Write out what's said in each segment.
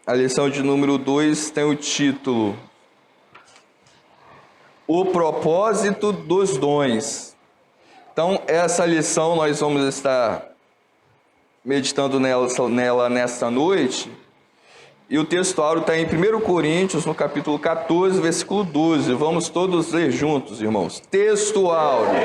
A lição de número 2 tem o título O propósito dos dons. Então, essa lição nós vamos estar meditando nela nesta noite. E o texto áureo está em 1 Coríntios, no capítulo 14, versículo 12. Vamos todos ler juntos, irmãos. Texto áureo.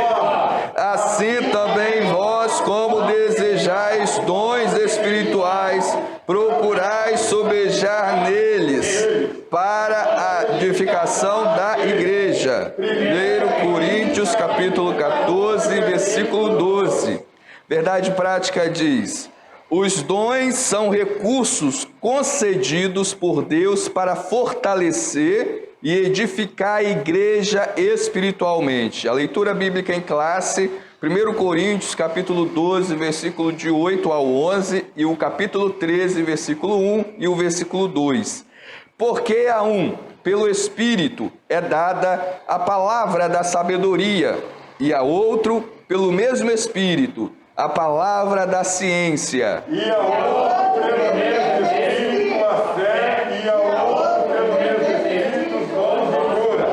Assim também vós, como desejais dons espirituais, procurais sobejar neles para a edificação da igreja. 1 Coríntios, capítulo 14, versículo 12. Verdade prática diz: os dons são recursos concedidos por Deus para fortalecer e edificar a igreja espiritualmente. A leitura bíblica em classe, 1 Coríntios, capítulo 12, versículo de 8 ao 11, e o capítulo 13, versículo 1 e o versículo 2. Porque a um, pelo Espírito, é dada a palavra da sabedoria, e a outro, pelo mesmo Espírito, a palavra da ciência. E a outro, pelo mesmo Espírito, a fé, e a outro, pelo mesmo Espírito, os dons de cura.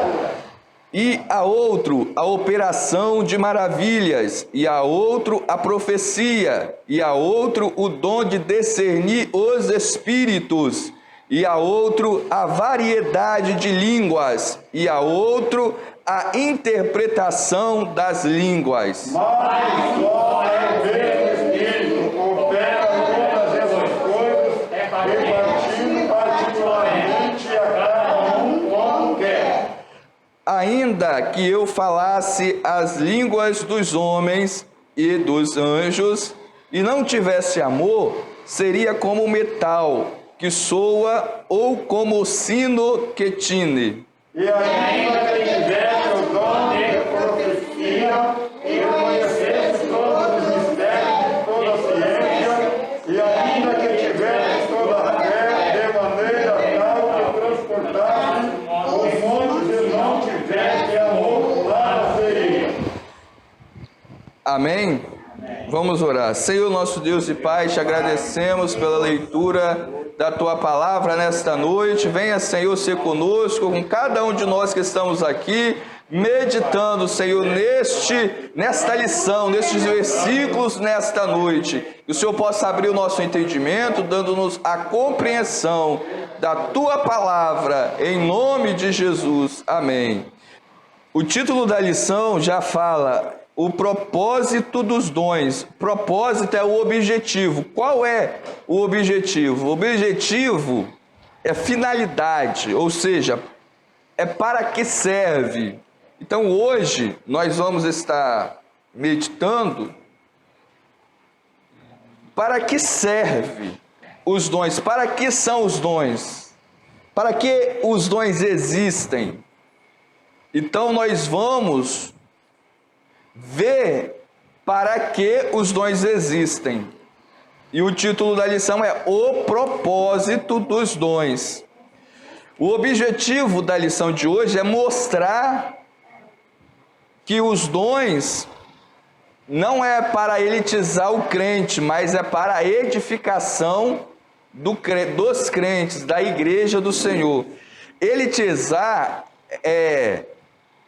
E a outro, a operação de maravilhas, e a outro, a profecia, e a outro, o dom de discernir os espíritos, e a outro, a variedade de línguas, e a outro, a interpretação das línguas. Mas só é o mesmo Espírito, opera todas essas coisas, repartindo particularmente a cada um como quer. Ainda que eu falasse as línguas dos homens e dos anjos, e não tivesse amor, seria como metal que soa, ou como sino que tine. E ainda que tivesse o dom de profecia, e conhecesse todos os mistérios de toda a ciência, e ainda que tivesse toda a fé, de maneira tal que transportasse os montes e não tivesse amor, nada seria. Amém? Vamos orar. Senhor nosso Deus e Pai, te agradecemos pela leitura da Tua Palavra nesta noite. Venha, Senhor, ser conosco, com cada um de nós que estamos aqui, meditando, Senhor, nesta lição, nestes versículos, nesta noite. Que o Senhor possa abrir o nosso entendimento, dando-nos a compreensão da Tua Palavra, em nome de Jesus. Amém. O título da lição já fala o propósito dos dons. Propósito é o objetivo. Qual é o objetivo? O objetivo é finalidade, ou seja, é para que serve. Então hoje nós vamos estar meditando para que serve os dons, para que são os dons, para que os dons existem. Então nós vamos ver para que os dons existem. E o título da lição é O Propósito dos Dons. O objetivo da lição de hoje é mostrar que os dons não é para elitizar o crente, mas é para a edificação dos crentes, da igreja do Senhor. Elitizar é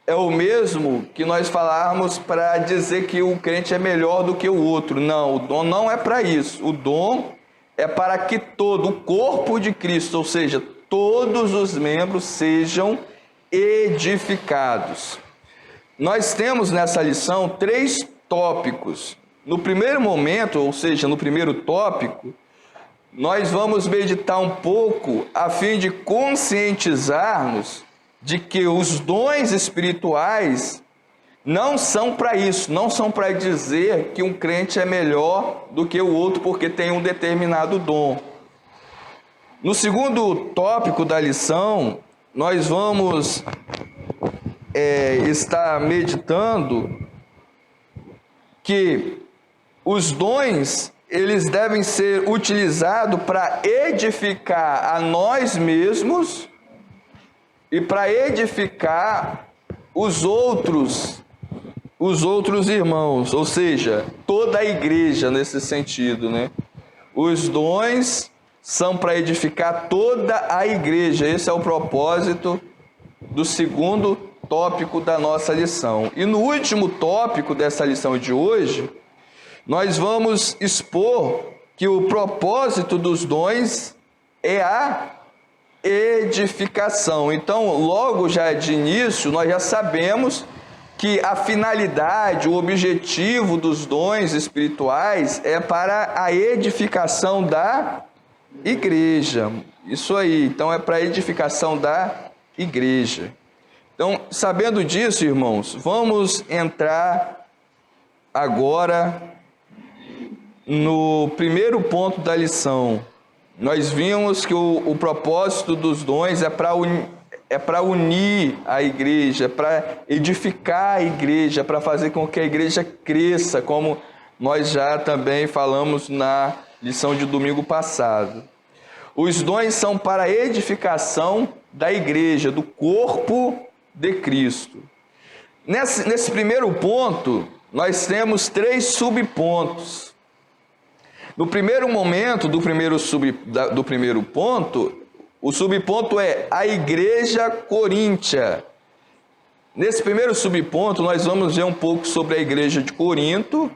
o mesmo que nós falarmos para dizer que o crente é melhor do que o outro. Não, o dom não é para isso. O dom é para que todo o corpo de Cristo, ou seja, todos os membros sejam edificados. Nós temos nessa lição 3 tópicos. No primeiro momento, ou seja, no primeiro tópico, nós vamos meditar um pouco a fim de conscientizar-nos de que os dons espirituais não são para isso, não são para dizer que um crente é melhor do que o outro porque tem um determinado dom. No segundo tópico da lição, nós vamos estar meditando que os dons, eles devem ser utilizados para edificar a nós mesmos e para edificar os outros irmãos, ou seja, toda a igreja nesse sentido, né? Os dons são para edificar toda a igreja. Esse é o propósito do segundo tópico da nossa lição. E no último tópico dessa lição de hoje, nós vamos expor que o propósito dos dons é a edificação. Então, logo já de início, nós já sabemos que a finalidade, o objetivo dos dons espirituais é para a edificação da igreja. Isso aí, então é para a edificação da igreja. Então, sabendo disso, irmãos, vamos entrar agora no primeiro ponto da lição. Nós vimos que o propósito dos dons é para unir a igreja, para edificar a igreja, para fazer com que a igreja cresça, como nós já também falamos na lição de domingo passado. Os dons são para a edificação da igreja, do corpo de Cristo. Nesse primeiro ponto, nós temos 3 subpontos. No primeiro momento do primeiro ponto, o subponto é a igreja coríntia. Nesse primeiro subponto, nós vamos ver um pouco sobre a igreja de Corinto.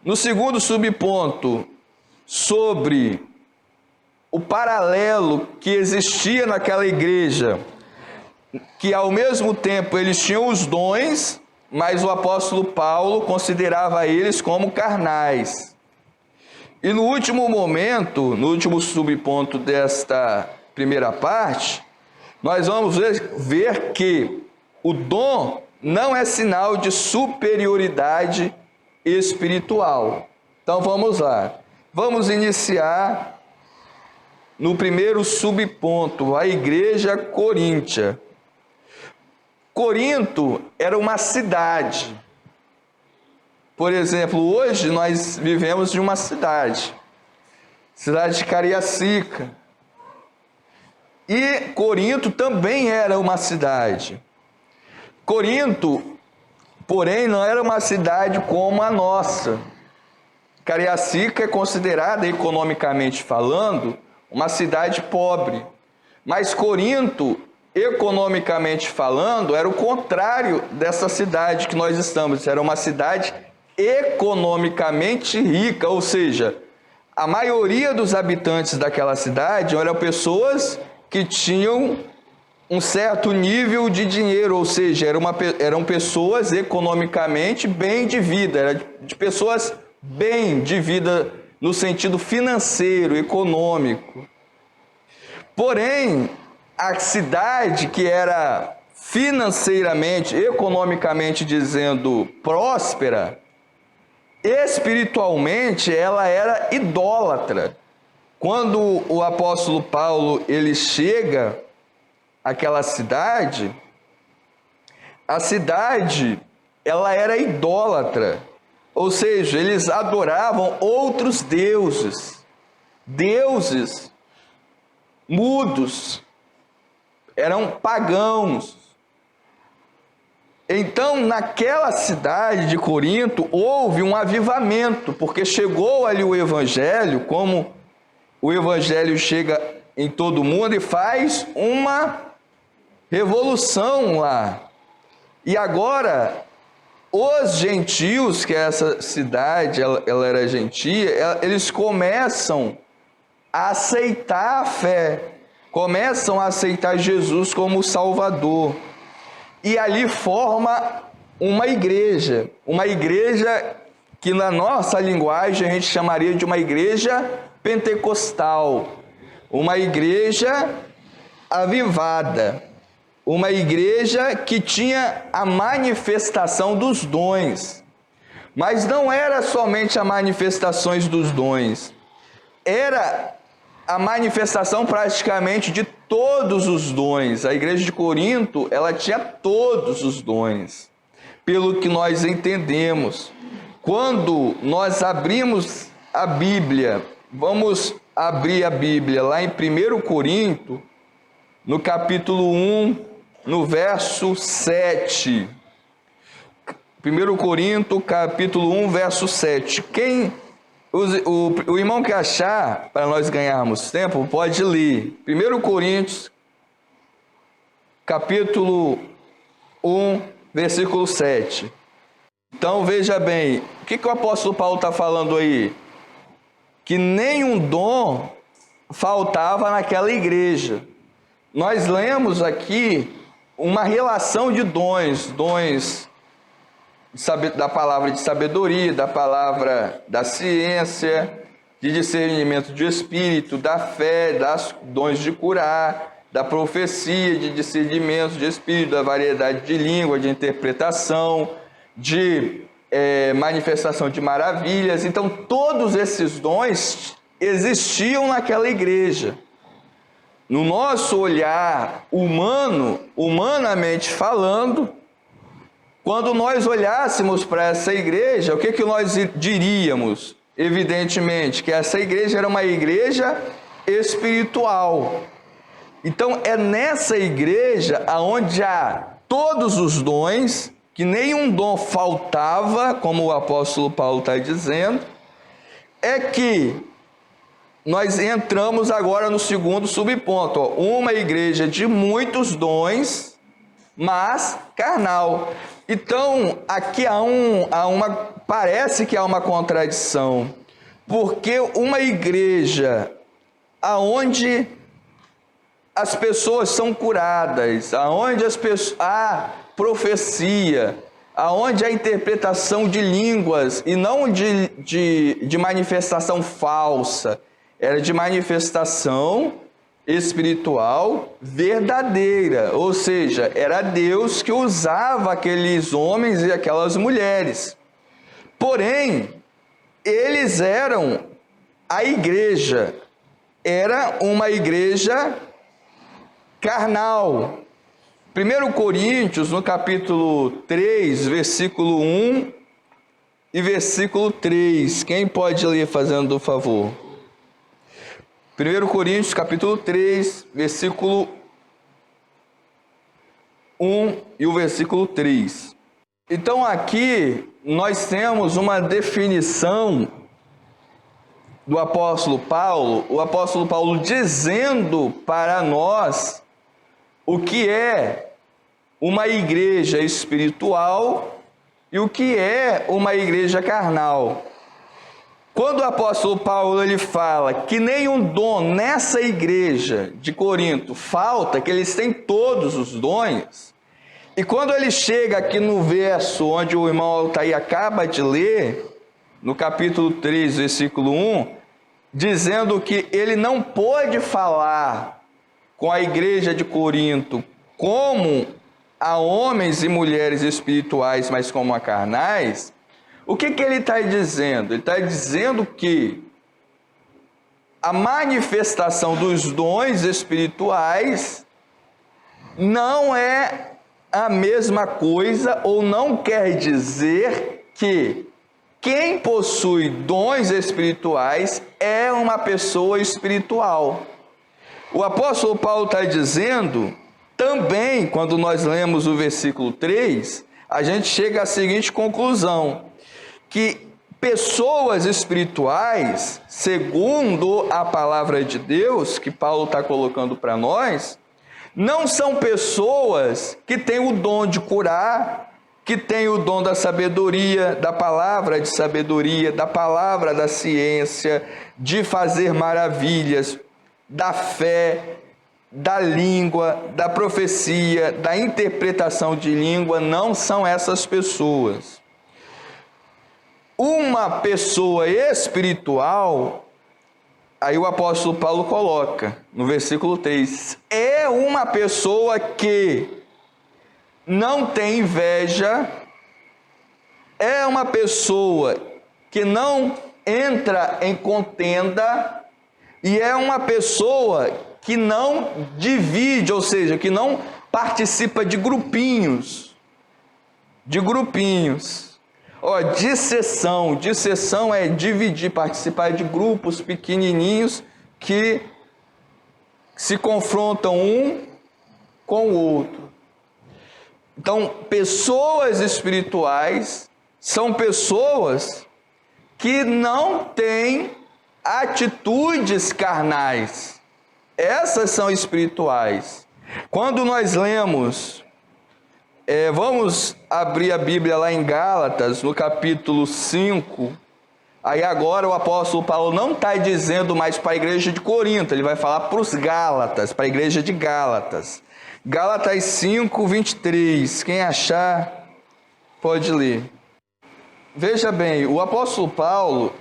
No segundo subponto, sobre o paralelo que existia naquela igreja, que ao mesmo tempo eles tinham os dons, mas o apóstolo Paulo considerava eles como carnais. E no último momento, no último subponto desta primeira parte, nós vamos ver que o dom não é sinal de superioridade espiritual. Então vamos lá. Vamos iniciar no primeiro subponto, a igreja coríntia. Corinto era uma cidade. Por exemplo, hoje nós vivemos em uma cidade de Cariacica. E Corinto também era uma cidade. Corinto, porém, não era uma cidade como a nossa. Cariacica é considerada, economicamente falando, uma cidade pobre. Mas Corinto, economicamente falando, era o contrário dessa cidade que nós estamos. Era uma cidade economicamente rica, ou seja, a maioria dos habitantes daquela cidade eram pessoas que tinham um certo nível de dinheiro, ou seja, eram pessoas economicamente bem de vida, eram de pessoas bem de vida no sentido financeiro, econômico. Porém, a cidade que era financeiramente, economicamente dizendo, próspera, espiritualmente ela era idólatra. Quando o apóstolo Paulo ele chega àquela cidade, a cidade ela era idólatra, ou seja, eles adoravam outros deuses, deuses mudos, eram pagãos. Então, naquela cidade de Corinto, houve um avivamento, porque chegou ali o Evangelho, como o Evangelho chega em todo mundo e faz uma revolução lá. E agora, os gentios, que essa cidade ela era gentia, eles começam a aceitar a fé, começam a aceitar Jesus como Salvador. E ali forma uma igreja que na nossa linguagem a gente chamaria de uma igreja pentecostal, uma igreja avivada, uma igreja que tinha a manifestação dos dons. Mas não era somente a manifestações dos dons, era a manifestação praticamente de todos os dons. A igreja de Corinto, ela tinha todos os dons, pelo que nós entendemos. Quando nós abrimos a Bíblia, vamos abrir a Bíblia lá em 1 Corinto, no capítulo 1, no verso 7. 1 Corinto, capítulo 1, verso 7. O irmão que achar, para nós ganharmos tempo, pode ler 1 Coríntios, capítulo 1, versículo 7. Então, veja bem, o que o apóstolo Paulo está falando aí? Que nenhum dom faltava naquela igreja. Nós lemos aqui uma relação de dons da palavra de sabedoria, da palavra da ciência, de discernimento de espírito, da fé, das dons de curar, da profecia, de discernimento de espírito, da variedade de língua, de interpretação, de manifestação de maravilhas. Então, todos esses dons existiam naquela igreja. No nosso olhar humano, humanamente falando, quando nós olhássemos para essa igreja, o que nós diríamos? Evidentemente, que essa igreja era uma igreja espiritual. Então, é nessa igreja onde há todos os dons, que nenhum dom faltava, como o apóstolo Paulo está dizendo, é que nós entramos agora no segundo subponto. Uma igreja de muitos dons, mas carnal. Então, aqui parece que há uma contradição, porque uma igreja aonde as pessoas são curadas, aonde há profecia, aonde há interpretação de línguas e não de manifestação falsa, era de manifestação espiritual verdadeira, ou seja, era Deus que usava aqueles homens e aquelas mulheres. Porém, eles eram a igreja, era uma igreja carnal. 1 Coríntios, no capítulo 3, versículo 1 e versículo 3. Quem pode ler fazendo o favor? 1 Coríntios, capítulo 3, versículo 1 e o versículo 3. Então aqui nós temos uma definição do apóstolo Paulo, o apóstolo Paulo dizendo para nós o que é uma igreja espiritual e o que é uma igreja carnal. Quando o apóstolo Paulo ele fala que nenhum dom nessa igreja de Corinto falta, que eles têm todos os dons, e quando ele chega aqui no verso onde o irmão Altair acaba de ler, no capítulo 3, versículo 1, dizendo que ele não pôde falar com a igreja de Corinto como a homens e mulheres espirituais, mas como a carnais, o que ele está dizendo? Ele está dizendo que a manifestação dos dons espirituais não é a mesma coisa, ou não quer dizer que quem possui dons espirituais é uma pessoa espiritual. O apóstolo Paulo está dizendo também, quando nós lemos o versículo 3, a gente chega à seguinte conclusão, que pessoas espirituais, segundo a palavra de Deus, que Paulo está colocando para nós, não são pessoas que têm o dom de curar, que têm o dom da sabedoria, da palavra de sabedoria, da palavra da ciência, de fazer maravilhas, da fé, da língua, da profecia, da interpretação de língua. Não são essas pessoas. Uma pessoa espiritual, aí o apóstolo Paulo coloca no versículo 3, é uma pessoa que não tem inveja, é uma pessoa que não entra em contenda e é uma pessoa que não divide, ou seja, que não participa de grupinhos. Disseção é dividir, participar de grupos pequenininhos que se confrontam um com o outro. Então, pessoas espirituais são pessoas que não têm atitudes carnais. Essas são espirituais. Quando nós lemos, vamos abrir a Bíblia lá em Gálatas, no capítulo 5. Aí agora o apóstolo Paulo não está dizendo mais para a igreja de Corinto, ele vai falar para os Gálatas, para a igreja de Gálatas. Gálatas 5, 23. Quem achar, pode ler. Veja bem, o apóstolo Paulo,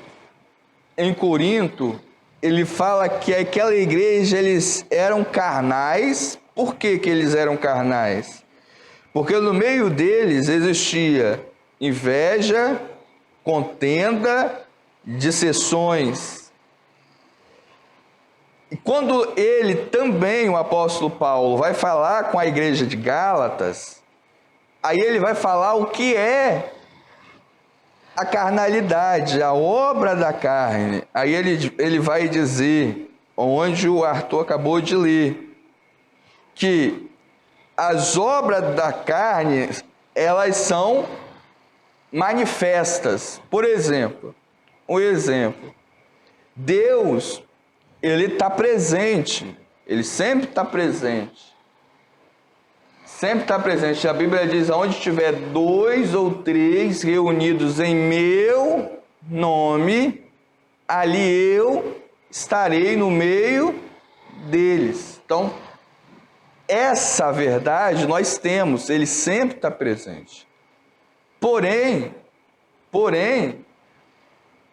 em Corinto, ele fala que aquela igreja, eles eram carnais. Por que eles eram carnais? Porque no meio deles existia inveja, contenda, dissensões. E quando ele também, o apóstolo Paulo, vai falar com a igreja de Gálatas, aí ele vai falar o que é a carnalidade, a obra da carne. Aí ele vai dizer, onde o Arthur acabou de ler, que as obras da carne, elas são manifestas. Por exemplo, Deus, ele está presente, ele sempre está presente. Sempre está presente. A Bíblia diz, onde tiver 2 ou 3 reunidos em meu nome, ali eu estarei no meio deles. Então, essa verdade nós temos, ele sempre está presente. Porém,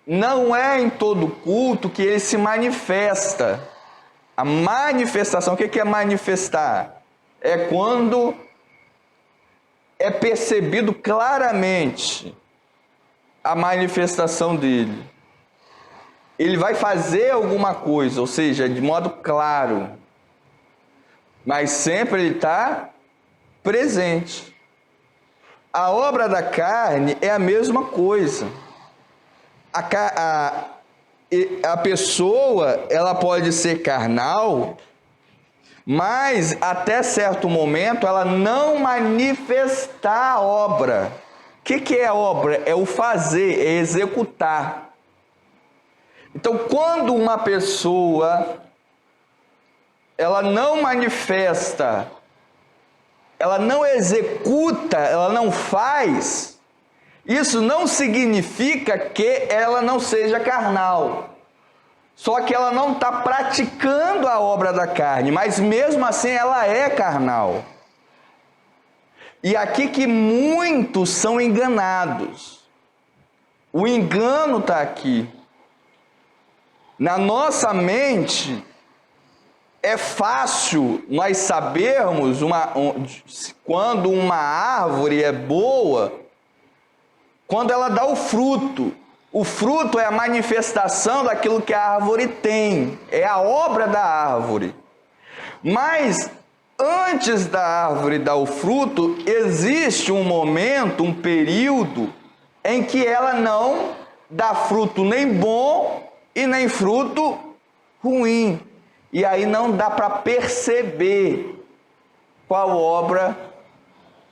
não é em todo culto que ele se manifesta. A manifestação, o que é manifestar? É quando é percebido claramente a manifestação dele. Ele vai fazer alguma coisa, ou seja, de modo claro, mas sempre ele está presente. A obra da carne é a mesma coisa. A pessoa, ela pode ser carnal, mas até certo momento ela não manifestar a obra. O que é a obra? É o fazer, é executar. Então, quando uma pessoa ela não manifesta, ela não executa, ela não faz, isso não significa que ela não seja carnal. Só que ela não está praticando a obra da carne, mas mesmo assim ela é carnal. E aqui que muitos são enganados. O engano está aqui. Na nossa mente, é fácil nós sabermos quando uma árvore é boa, quando ela dá o fruto. O fruto é a manifestação daquilo que a árvore tem, é a obra da árvore. Mas antes da árvore dar o fruto, existe um momento, um período, em que ela não dá fruto nem bom e nem fruto ruim. E aí não dá para perceber qual obra,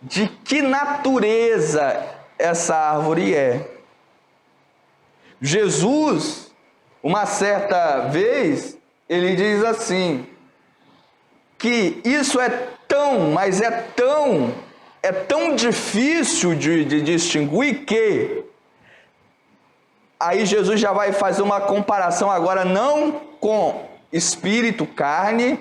de que natureza essa árvore é. Jesus, uma certa vez, ele diz assim, que isso é tão, mas é tão difícil de distinguir que, aí Jesus já vai fazer uma comparação agora não com espírito, carne,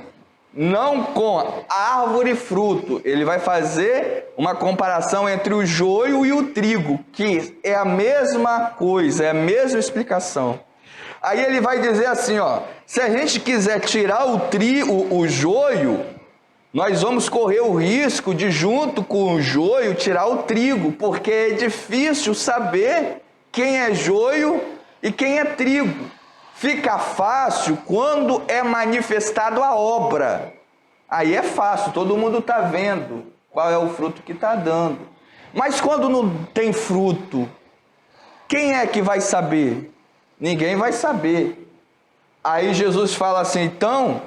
não com árvore e fruto. Ele vai fazer uma comparação entre o joio e o trigo, que é a mesma coisa, é a mesma explicação. Aí ele vai dizer assim, se a gente quiser tirar o joio, nós vamos correr o risco de, junto com o joio, tirar o trigo, porque é difícil saber quem é joio e quem é trigo. Fica fácil quando é manifestado a obra. Aí é fácil, todo mundo está vendo qual é o fruto que está dando. Mas quando não tem fruto, quem é que vai saber? Ninguém vai saber. Aí Jesus fala assim, então,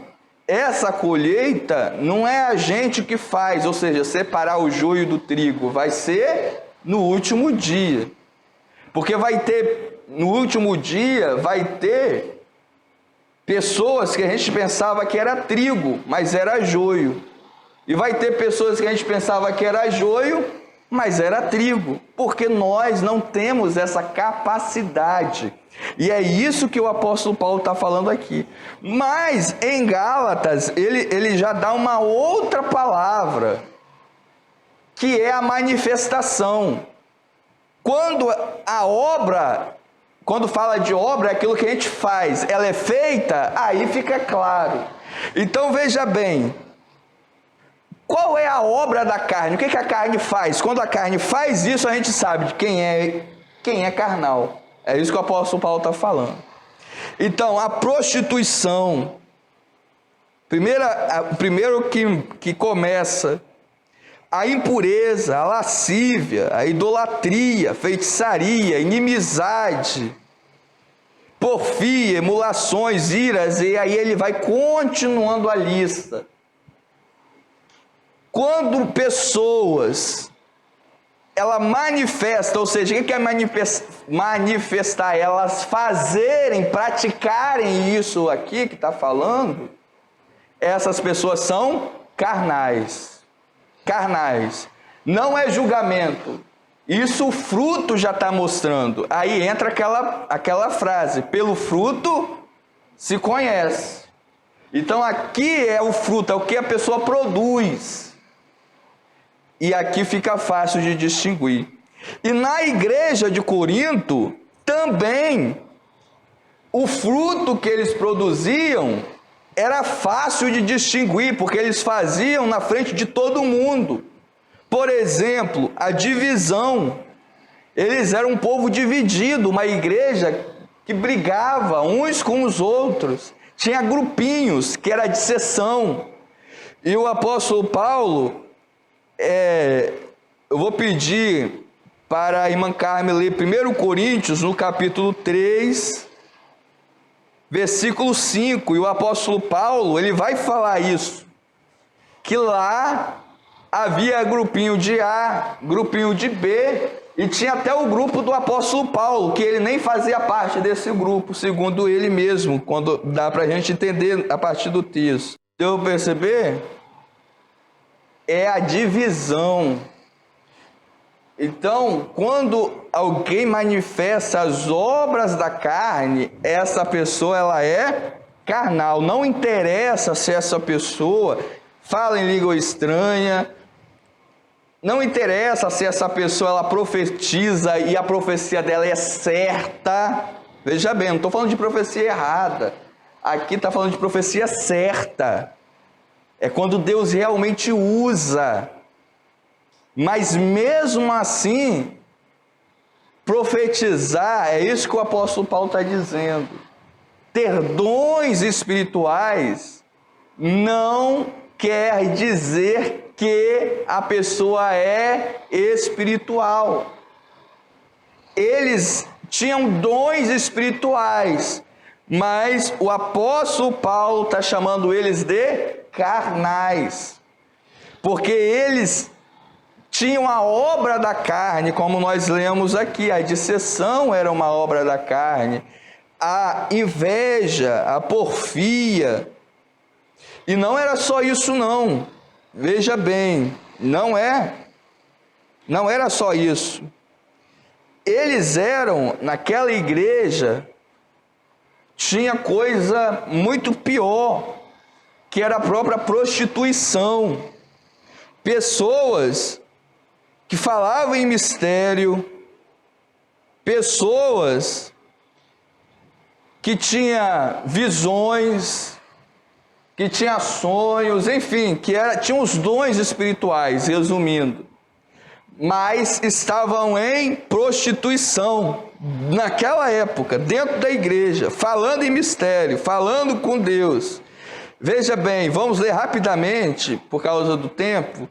essa colheita não é a gente que faz, ou seja, separar o joio do trigo, vai ser no último dia. Porque vai ter no último dia vai ter pessoas que a gente pensava que era trigo, mas era joio. E vai ter pessoas que a gente pensava que era joio, mas era trigo, porque nós não temos essa capacidade. E é isso que o apóstolo Paulo está falando aqui. Mas em Gálatas, ele já dá uma outra palavra, que é a manifestação. Quando fala de obra, é aquilo que a gente faz, ela é feita, aí fica claro. Então veja bem, qual é a obra da carne? O que a carne faz? Quando a carne faz isso, a gente sabe de quem é carnal. É isso que o apóstolo Paulo está falando. Então, a prostituição, primeiro que começa, a impureza, a lascívia, a idolatria, feitiçaria, inimizade, porfia, emulações, iras, e aí ele vai continuando a lista. Quando pessoas, ela manifesta, ou seja, o que é manifestar? Elas fazerem, praticarem isso aqui que está falando, essas pessoas são carnais. Carnais. Não é julgamento. Isso o fruto já está mostrando. Aí entra aquela frase, pelo fruto se conhece. Então aqui é o fruto, é o que a pessoa produz. E aqui fica fácil de distinguir. E na igreja de Corinto, também, o fruto que eles produziam era fácil de distinguir, porque eles faziam na frente de todo mundo. Por exemplo, a divisão. Eles eram um povo dividido, uma igreja que brigava uns com os outros. Tinha grupinhos, que era disseção. E o apóstolo Paulo, eu vou pedir para a irmã Carmen ler 1 Coríntios, no capítulo 3, versículo 5, e o apóstolo Paulo, ele vai falar isso, que lá havia grupinho de A, grupinho de B, e tinha até o grupo do apóstolo Paulo, que ele nem fazia parte desse grupo, segundo ele mesmo, quando dá para a gente entender a partir do texto. Deu para perceber? É a divisão. Então, quando alguém manifesta as obras da carne, essa pessoa ela é carnal. Não interessa se essa pessoa fala em língua estranha, não interessa se essa pessoa ela profetiza e a profecia dela é certa. Veja bem, não estou falando de profecia errada. Aqui está falando de profecia certa. É quando Deus realmente usa. Mas mesmo assim, profetizar, é isso que o apóstolo Paulo está dizendo. Ter dons espirituais não quer dizer que a pessoa é espiritual. Eles tinham dons espirituais, mas o apóstolo Paulo está chamando eles de carnais, porque eles tinham a obra da carne, como nós lemos aqui. A disseção era uma obra da carne, a inveja, a porfia. E não era só isso não, veja bem, não era só isso. Eles eram, naquela igreja, tinha coisa muito pior, que era a própria prostituição. Pessoas que falavam em mistério, pessoas que tinham visões, que tinham sonhos, enfim, tinham os dons espirituais, resumindo, mas estavam em prostituição, naquela época, dentro da igreja, falando em mistério, falando com Deus. Veja bem, vamos ler rapidamente, por causa do tempo.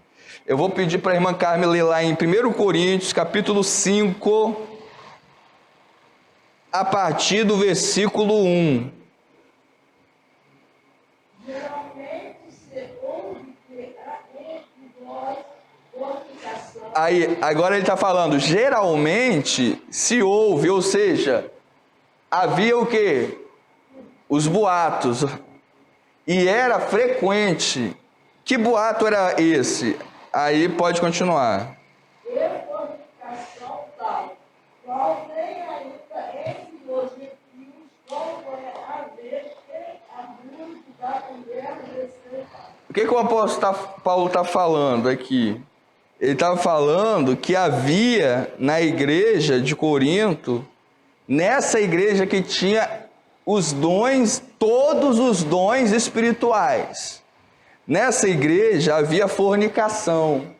Eu vou pedir para a irmã Carmen ler lá em 1 Coríntios, capítulo 5, a partir do versículo 1. Aí, agora ele está falando, geralmente se ouve, ou seja, havia o quê? Os boatos. E era frequente. Que boato era esse? Aí pode continuar. E fornicação tal, qual nem ainda entre os gentios, como é a vez que abuso da mulher desejada. O que o apóstolo Paulo está falando aqui? Ele estava falando que havia na igreja de Corinto, nessa igreja que tinha os dons, todos os dons espirituais. Nessa igreja havia fornicação.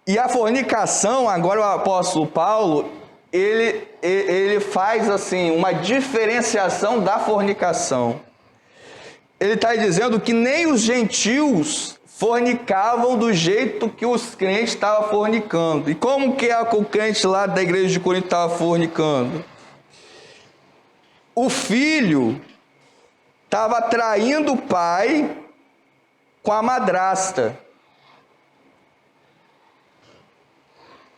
E a fornicação, agora o apóstolo Paulo, ele faz assim uma diferenciação da fornicação. Ele está dizendo que nem os gentios fornicavam do jeito que os crentes estavam fornicando. E como que o crente lá da igreja de Corinto estava fornicando? O filho estava traindo o pai com a madrasta.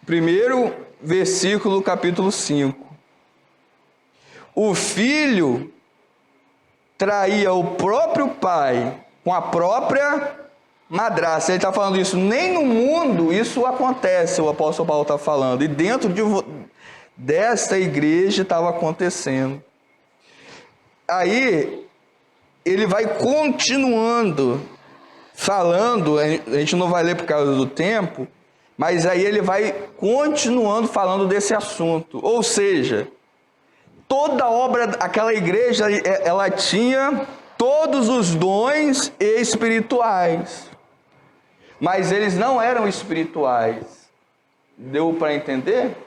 Primeiro versículo, capítulo 5. O filho traía o próprio pai com a própria madrasta. Ele está falando isso, nem no mundo isso acontece, o apóstolo Paulo está falando. E dentro desta igreja estava acontecendo. Aí, ele vai continuando falando, a gente não vai ler por causa do tempo, mas aí ele vai continuando falando desse assunto. Ou seja, toda obra, aquela igreja, ela tinha todos os dons espirituais, mas eles não eram espirituais. Deu para entender?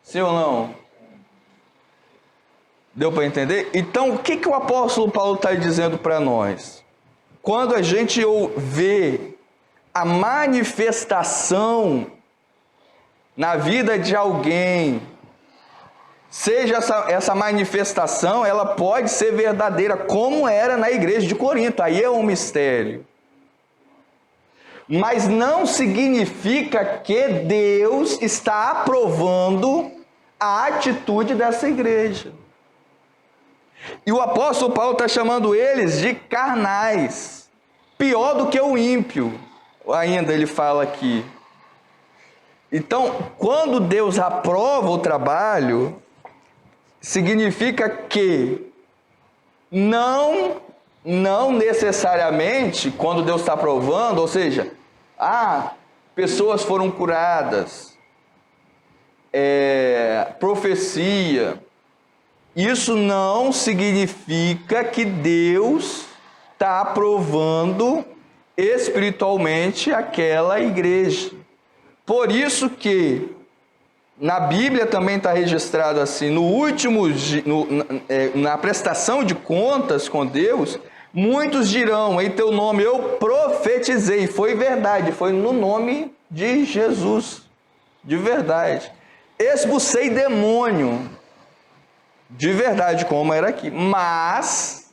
Sim ou não? Deu para entender? Então, o que o apóstolo Paulo está dizendo para nós? Quando a gente vê a manifestação na vida de alguém, seja essa manifestação, ela pode ser verdadeira, como era na igreja de Corinto, aí é um mistério. Mas não significa que Deus está aprovando a atitude dessa igreja. E o apóstolo Paulo está chamando eles de carnais, pior do que o ímpio, ainda ele fala aqui. Então, quando Deus aprova o trabalho, significa que não necessariamente, quando Deus está aprovando, ou seja, pessoas foram curadas, profecia, isso não significa que Deus está aprovando espiritualmente aquela igreja. Por isso que na Bíblia também está registrado assim, na prestação de contas com Deus, muitos dirão, em teu nome eu profetizei. Foi verdade, foi no nome de Jesus, de verdade. Expulsei demônio, de verdade, como era aqui. Mas,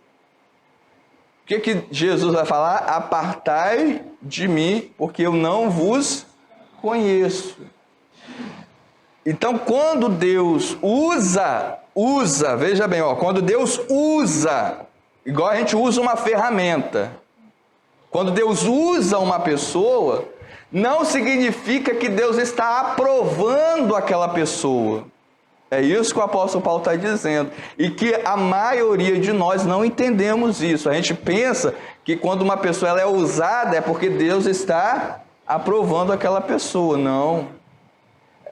o que Jesus vai falar? Apartai de mim, porque eu não vos conheço. Então, quando Deus usa, veja bem, quando Deus usa, igual a gente usa uma ferramenta, quando Deus usa uma pessoa, não significa que Deus está aprovando aquela pessoa. É isso que o apóstolo Paulo está dizendo. E que a maioria de nós não entendemos isso. A gente pensa que quando uma pessoa ela é usada é porque Deus está aprovando aquela pessoa. Não.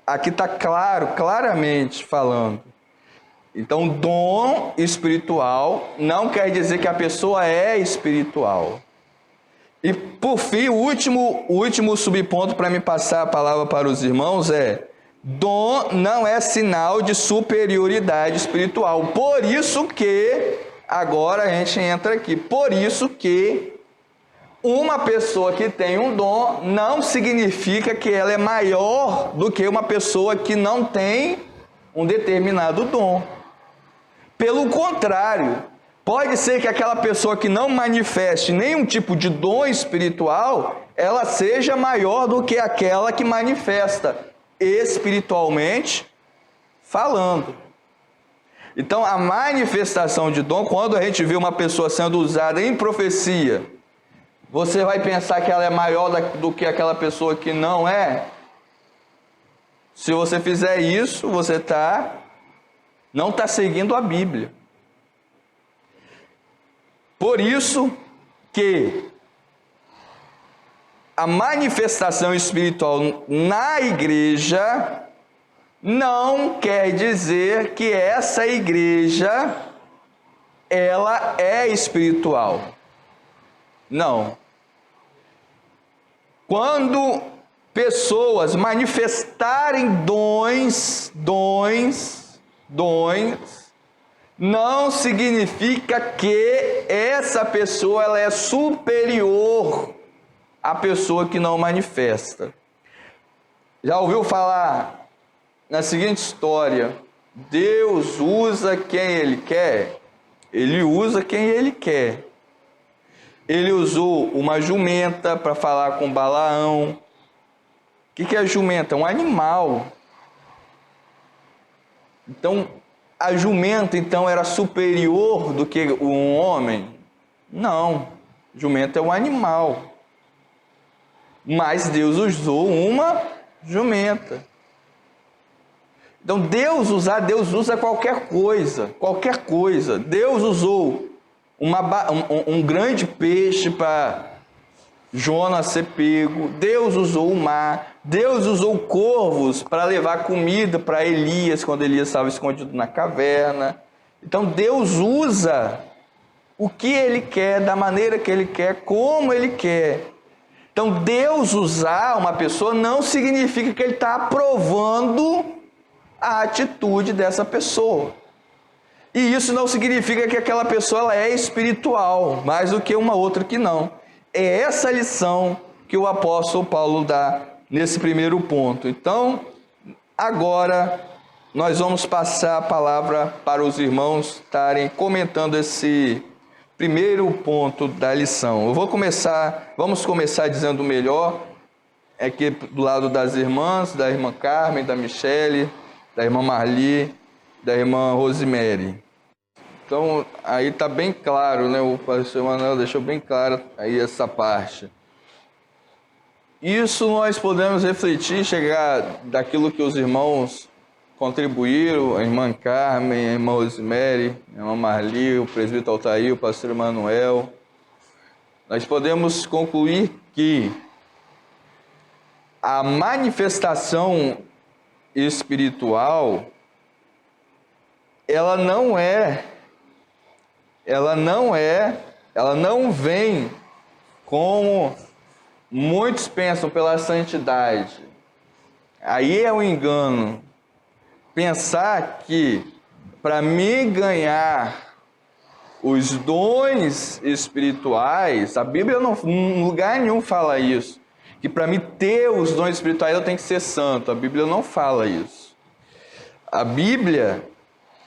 Aqui está claramente falando. Então, dom espiritual não quer dizer que a pessoa é espiritual. E, por fim, o último subponto para me passar a palavra para os irmãos é: dom não é sinal de superioridade espiritual. Por isso que, agora a gente entra aqui, por isso que uma pessoa que tem um dom não significa que ela é maior do que uma pessoa que não tem um determinado dom. Pelo contrário, pode ser que aquela pessoa que não manifeste nenhum tipo de dom espiritual, ela seja maior do que aquela que manifesta espiritualmente falando. Então, a manifestação de dom, quando a gente vê uma pessoa sendo usada em profecia, você vai pensar que ela é maior do que aquela pessoa que não é? Se você fizer isso, você não está seguindo a Bíblia. Por isso que a manifestação espiritual na igreja não quer dizer que essa igreja ela é espiritual. Não. Quando pessoas manifestarem dons, não significa que essa pessoa ela é superior à pessoa que não manifesta. Já ouviu falar na seguinte história: Deus usa quem Ele quer? Ele usa quem Ele quer. Ele usou uma jumenta para falar com Balaão. O que é jumenta? É um animal. Então, a jumenta então era superior do que um homem? Não, jumenta é um animal. Mas Deus usou uma jumenta. Então Deus usa qualquer coisa. Deus usou um grande peixe para Jonas ser pego. Deus usou o mar. Deus usou corvos para levar comida para Elias quando Elias estava escondido na caverna. Então Deus usa o que Ele quer, da maneira que Ele quer, como Ele quer. Então Deus usar uma pessoa não significa que Ele está aprovando a atitude dessa pessoa. E isso não significa que aquela pessoa ela é espiritual, mais do que uma outra que não. É essa lição que o apóstolo Paulo dá nesse primeiro ponto. Então, agora nós vamos passar a palavra para os irmãos estarem comentando esse primeiro ponto da lição. Vamos começar dizendo o melhor, aqui do lado das irmãs, da irmã Carmen, da Michele, da irmã Marli, da irmã Rosemary. Então, aí está bem claro, né? O pastor Manuel deixou bem claro aí essa parte. Isso nós podemos refletir, chegar daquilo que os irmãos contribuíram, a irmã Carmen, a irmã Rosemary, a irmã Marli, o presbítero Altair, o pastor Manuel. Nós podemos concluir que a manifestação espiritual, ela não vem como muitos pensam pela santidade. Aí é um engano. Pensar que para mim ganhar os dons espirituais, a Bíblia não, em lugar nenhum fala isso. Que para mim ter os dons espirituais eu tenho que ser santo. A Bíblia não fala isso. A Bíblia,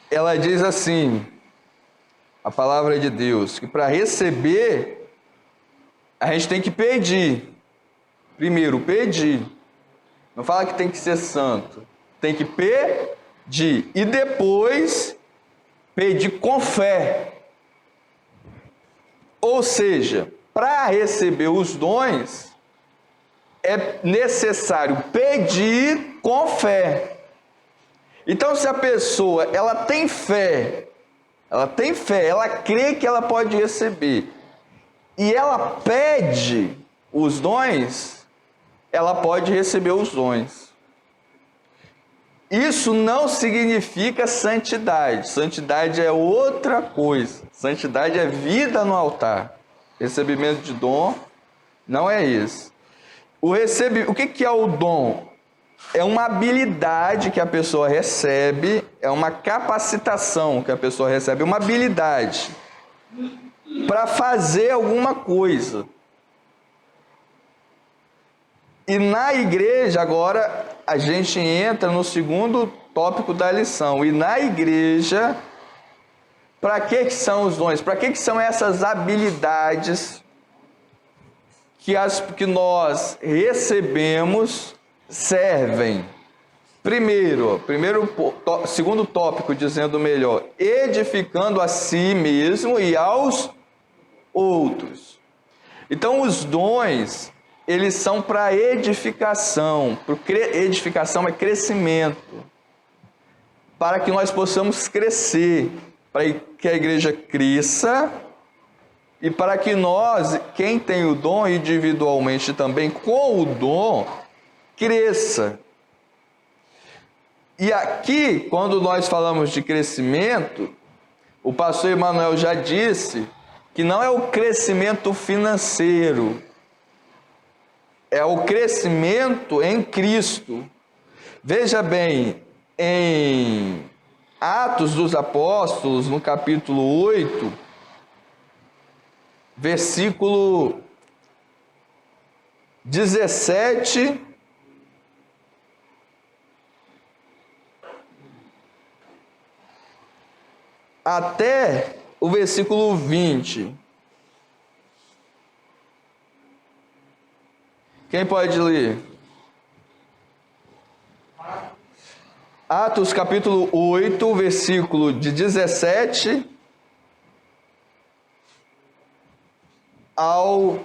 ela diz assim, a palavra de Deus, que para receber, a gente tem que pedir. Primeiro, pedir. Não fala que tem que ser santo. Tem que pedir. E depois, pedir com fé. Ou seja, para receber os dons, é necessário pedir com fé. Então, se a pessoa, ela tem fé, ela crê que ela pode receber, e ela pede os dons, ela pode receber os dons. Isso não significa santidade. Santidade é outra coisa. Santidade é vida no altar. Recebimento de dom não é isso. O que é o dom? É uma habilidade que a pessoa recebe, é uma capacitação que a pessoa recebe, uma habilidade para fazer alguma coisa. E na igreja, agora, a gente entra no segundo tópico da lição. E na igreja, para que são os dons? Para que são essas habilidades que nós recebemos servem? Segundo tópico, dizendo melhor, edificando a si mesmo e aos outros. Então, os dons, eles são para edificação. Edificação é crescimento. Para que nós possamos crescer, para que a igreja cresça e para que nós, quem tem o dom individualmente também com o dom, cresça. E aqui, quando nós falamos de crescimento, o pastor Emanuel já disse que não é o crescimento financeiro, é o crescimento em Cristo. Veja bem, em Atos dos Apóstolos, no capítulo 8, versículo 17 até o versículo 20. Quem pode ler? Atos capítulo 8, versículo de 17 ao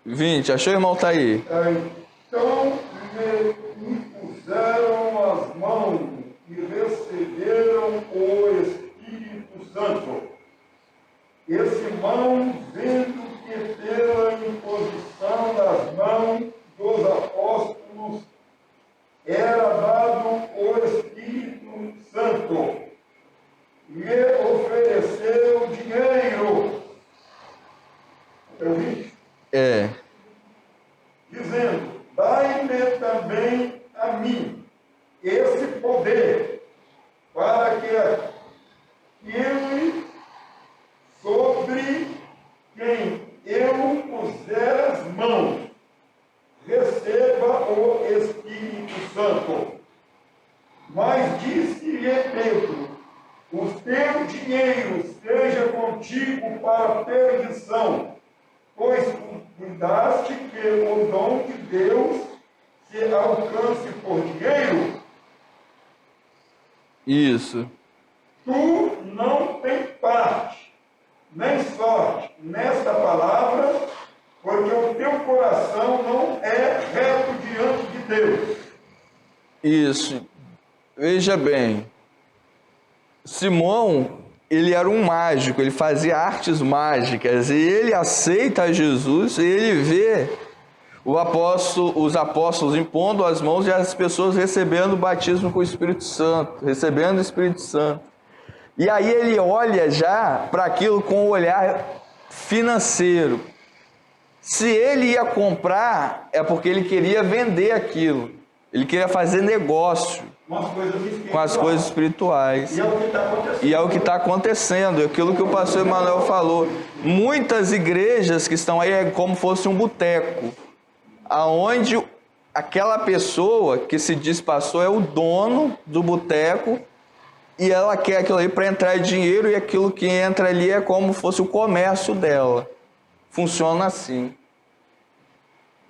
20. Achou, irmão? Tá aí. Então me impuseram as mãos e receberam o Espírito Santo. Esse irmão, vendo que pela imposição das mãos dos apóstolos era dado o Espírito Santo, lhe ofereceu dinheiro. Dizendo, dai-me também a mim esse poder, para que aquele sobre quem eu puser as mãos receba o Espírito Santo. Mas disse-lhe Pedro, o teu dinheiro seja contigo para a perdição, pois cuidaste que o dom de Deus se alcance por dinheiro. Isso. Tu não tens parte, nem sorte nesta palavra, porque o teu coração não é reto diante de Deus. Isso. Veja bem, Simão, ele era um mágico, ele fazia artes mágicas, e ele aceita Jesus, e ele vê os apóstolos impondo as mãos e as pessoas recebendo o batismo com o Espírito Santo, recebendo o Espírito Santo. E aí ele olha já para aquilo com um olhar financeiro. Se ele ia comprar, é porque ele queria vender aquilo. Ele queria fazer negócio com as coisas espirituais. E é o que está acontecendo. É aquilo que o pastor Emanuel falou. Muitas igrejas que estão aí é como fosse um boteco, aonde aquela pessoa que se diz pastor é o dono do boteco e ela quer aquilo aí para entrar dinheiro, e aquilo que entra ali é como fosse o comércio dela. Funciona assim.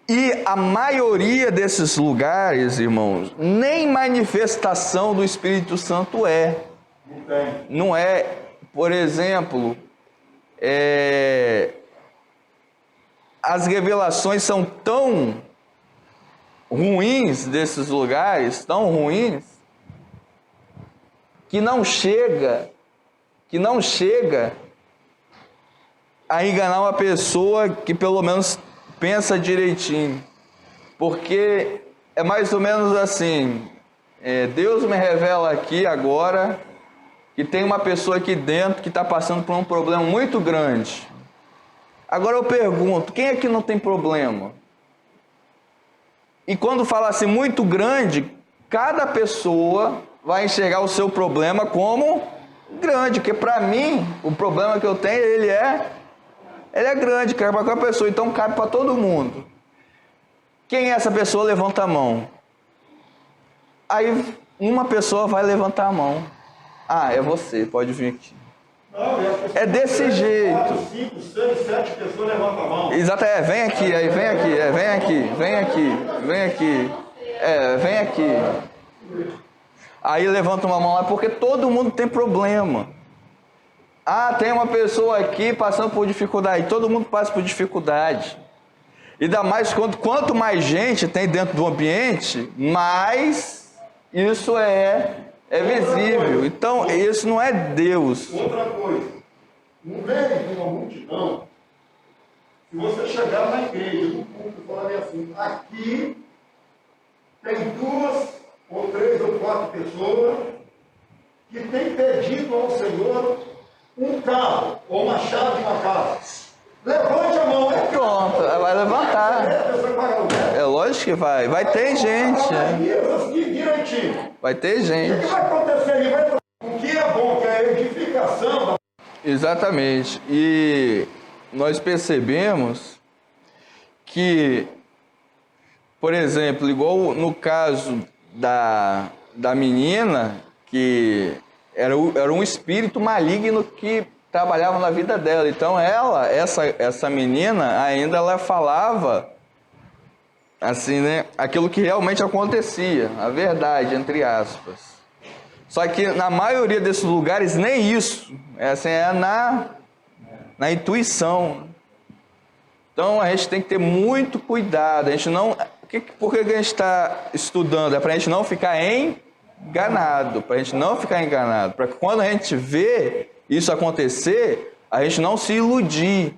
E a maioria desses lugares, irmãos, nem manifestação do Espírito Santo é. Não é. Por exemplo, as revelações são tão ruins desses lugares, tão ruins, que não chega a enganar uma pessoa que pelo menos pensa direitinho. Porque é mais ou menos assim, Deus me revela aqui agora que tem uma pessoa aqui dentro que está passando por um problema muito grande. Agora eu pergunto, quem aqui não tem problema? E quando fala assim muito grande, cada pessoa vai enxergar o seu problema como grande, porque para mim, o problema que eu tenho, ele é grande, cabe para qualquer pessoa, então cabe para todo mundo. Quem é essa pessoa? Levanta a mão. Aí uma pessoa vai levantar a mão. Ah, é você, pode vir aqui. Não, é desse jeito. 4, 5, 6, 7 pessoas levantam a mão. Exato, vem aqui, aí vem aqui, vem aqui, vem aqui, vem aqui. Vem aqui. Aí levanta uma mão lá, porque todo mundo tem problema. Tem uma pessoa aqui passando por dificuldade. Todo mundo passa por dificuldade. E ainda mais quanto mais gente tem dentro do ambiente, mais isso é visível. Então, isso não é Deus. Outra coisa, no meio de uma multidão, se você chegar na igreja, no púlpito, e falar assim, aqui tem 2 ou 3 ou 4 pessoas que têm pedido ao Senhor um carro ou uma chave de uma casa. Levante a mão. Pronto, vai levantar. É lógico que vai. Vai ter gente. Vai ter gente. O que vai acontecer aí? O que é bom, que é a edificação. Exatamente. E nós percebemos que, por exemplo, igual no caso da menina, que era um espírito maligno que trabalhava na vida dela. Então essa menina ainda ela falava assim, né, aquilo que realmente acontecia, a verdade, entre aspas. Só que na maioria desses lugares nem isso, assim, é na intuição. Então a gente tem que ter muito cuidado. A gente não, por que a gente está estudando? É para a gente não ficar enganado, para que quando a gente vê isso acontecer, a gente não se iludir.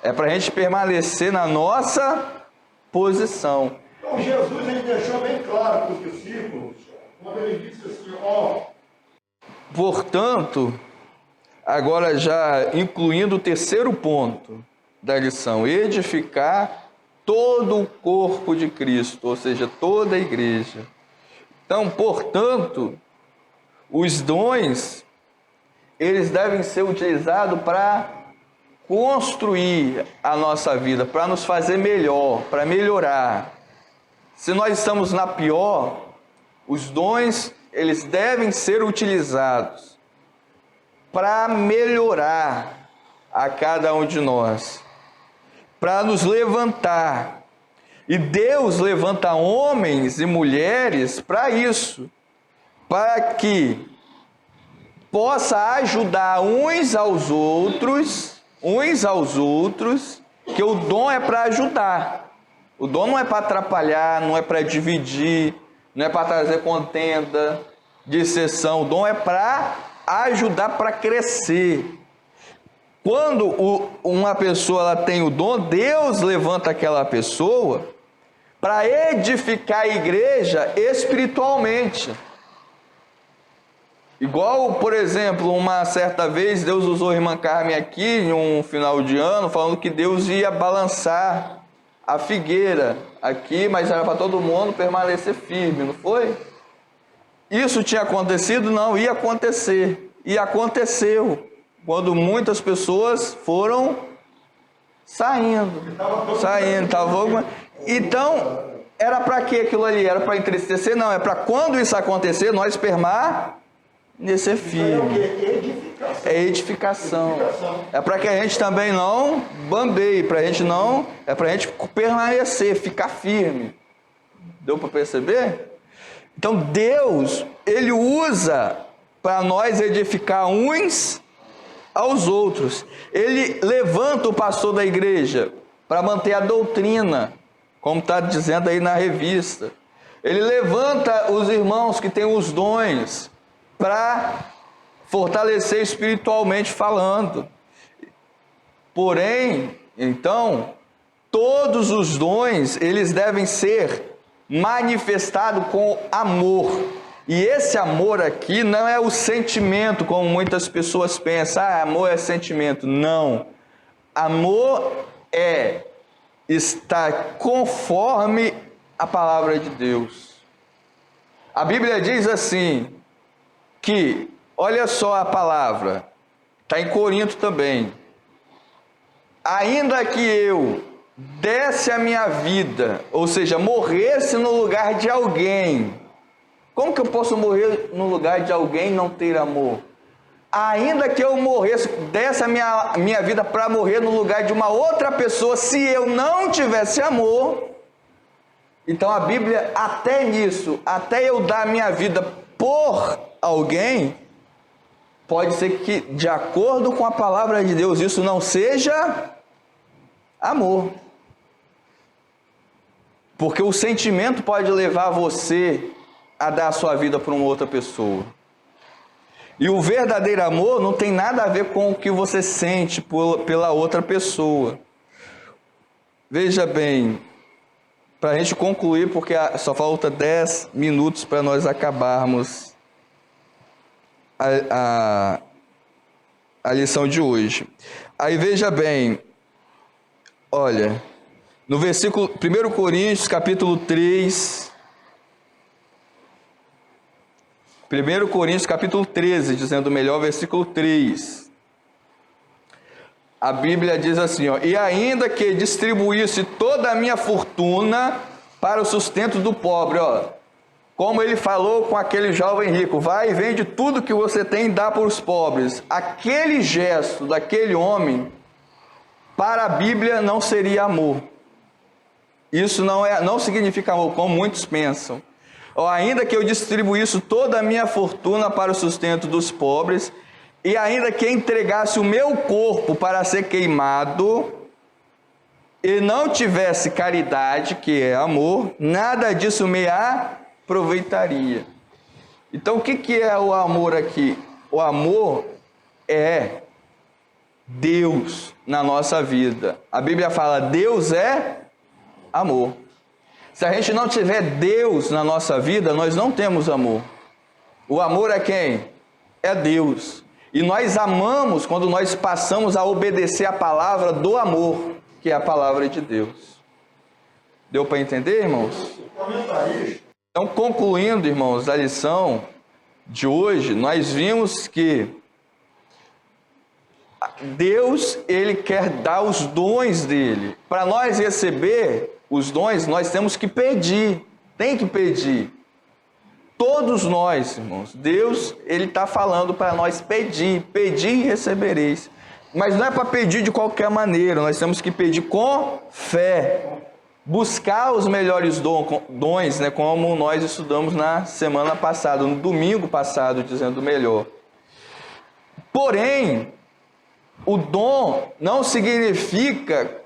É para a gente permanecer na nossa posição. Então Jesus ele deixou bem claro para os discípulos, quando ele disse assim, Portanto, agora já incluindo o terceiro ponto da lição, edificar todo o corpo de Cristo, ou seja, toda a igreja. Então, portanto, os dons, eles devem ser utilizados para construir a nossa vida, para nos fazer melhor, para melhorar. Se nós estamos na pior, os dons, eles devem ser utilizados para melhorar a cada um de nós, para nos levantar. E Deus levanta homens e mulheres para isso, para que possa ajudar uns aos outros, que o dom é para ajudar. O dom não é para atrapalhar, não é para dividir, não é para trazer contenda, dissensão. O dom é para ajudar, para crescer. Quando uma pessoa ela tem o dom, Deus levanta aquela pessoa para edificar a igreja espiritualmente. Igual, por exemplo, uma certa vez Deus usou a irmã Carmen aqui em um final de ano, falando que Deus ia balançar a figueira aqui, mas era para todo mundo permanecer firme, não foi? Isso tinha acontecido? Não, ia acontecer. E aconteceu, quando muitas pessoas foram saindo. Então, era para que aquilo ali? Era para entristecer? Não, é para quando isso acontecer, nós permanecer firme. É edificação. É para que a gente também não bambeie, é para a gente permanecer, ficar firme. Deu para perceber? Então Deus, Ele usa para nós edificar uns aos outros. Ele levanta o pastor da igreja para manter a doutrina, como está dizendo aí na revista. Ele levanta os irmãos que têm os dons para fortalecer espiritualmente falando. Porém, então, todos os dons, eles devem ser manifestados com amor. E esse amor aqui não é o sentimento, como muitas pessoas pensam. Amor é sentimento. Não. Amor é estar conforme a palavra de Deus. A Bíblia diz assim, que, olha só a palavra, está em Corinto também. Ainda que eu desse a minha vida, ou seja, morresse no lugar de alguém. Como que eu posso morrer no lugar de alguém e não ter amor? Ainda que eu morresse, desse a minha vida para morrer no lugar de uma outra pessoa, se eu não tivesse amor, Então a Bíblia, até nisso, até eu dar a minha vida por alguém, pode ser que, de acordo com a palavra de Deus, isso não seja amor. Porque o sentimento pode levar você a dar a sua vida para uma outra pessoa. E o verdadeiro amor não tem nada a ver com o que você sente pela outra pessoa. Veja bem, para a gente concluir, porque só falta 10 minutos para nós acabarmos a lição de hoje. Aí veja bem, olha, no versículo 1 Coríntios, capítulo 3, 1 Coríntios, capítulo 13, dizendo melhor, versículo 3. A Bíblia diz assim, ó, e ainda que distribuísse toda a minha fortuna para o sustento do pobre, ó, como ele falou com aquele jovem rico, vai e vende tudo que você tem e dá para os pobres. Aquele gesto daquele homem, para a Bíblia, não seria amor. Isso não significa amor, como muitos pensam. Ou ainda que eu distribuísse toda a minha fortuna para o sustento dos pobres, e ainda que entregasse o meu corpo para ser queimado, e não tivesse caridade, que é amor, nada disso me aproveitaria. Então o que é o amor aqui? O amor é Deus na nossa vida. A Bíblia fala, Deus é amor. Se a gente não tiver Deus na nossa vida, nós não temos amor. O amor é quem? É Deus. E nós amamos quando nós passamos a obedecer a palavra do amor, que é a palavra de Deus. Deu para entender, irmãos? Então, concluindo, irmãos, a lição de hoje, nós vimos que Deus, Ele quer dar os dons dele. Para nós receber os dons, nós temos que pedir. Tem que pedir. Todos nós, irmãos, Deus, Ele está falando para nós pedir. Pedir e recebereis. Mas não é para pedir de qualquer maneira. Nós temos que pedir com fé. Buscar os melhores dons, né, como nós estudamos na semana passada, no domingo passado, dizendo melhor. Porém, o dom não significa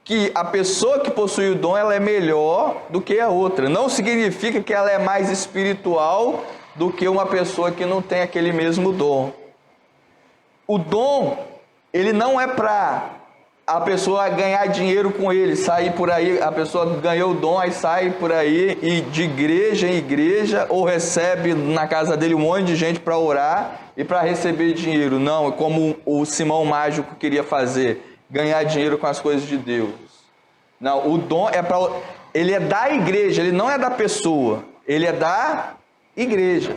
que a pessoa que possui o dom ela é melhor do que a outra. Não significa que ela é mais espiritual do que uma pessoa que não tem aquele mesmo dom. O dom, ele não é para a pessoa ganhar dinheiro com ele, sair por aí, a pessoa ganhou o dom, aí sai por aí e de igreja em igreja, ou recebe na casa dele um monte de gente para orar e para receber dinheiro. Não, como o Simão Mágico queria fazer, ganhar dinheiro com as coisas de Deus. Não, o dom é para... Ele é da igreja, ele não é da pessoa, ele é da igreja.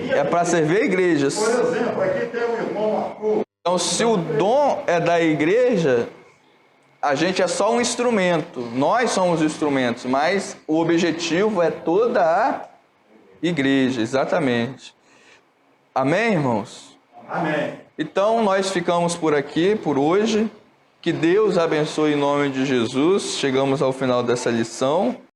É para servir igrejas. Por exemplo, aqui tem um irmão Arthur. Então, se o dom é da igreja, a gente é só um instrumento. Nós somos instrumentos, mas o objetivo é toda a igreja, exatamente. Amém, irmãos? Amém. Então, nós ficamos por aqui, por hoje. Que Deus abençoe em nome de Jesus. Chegamos ao final dessa lição.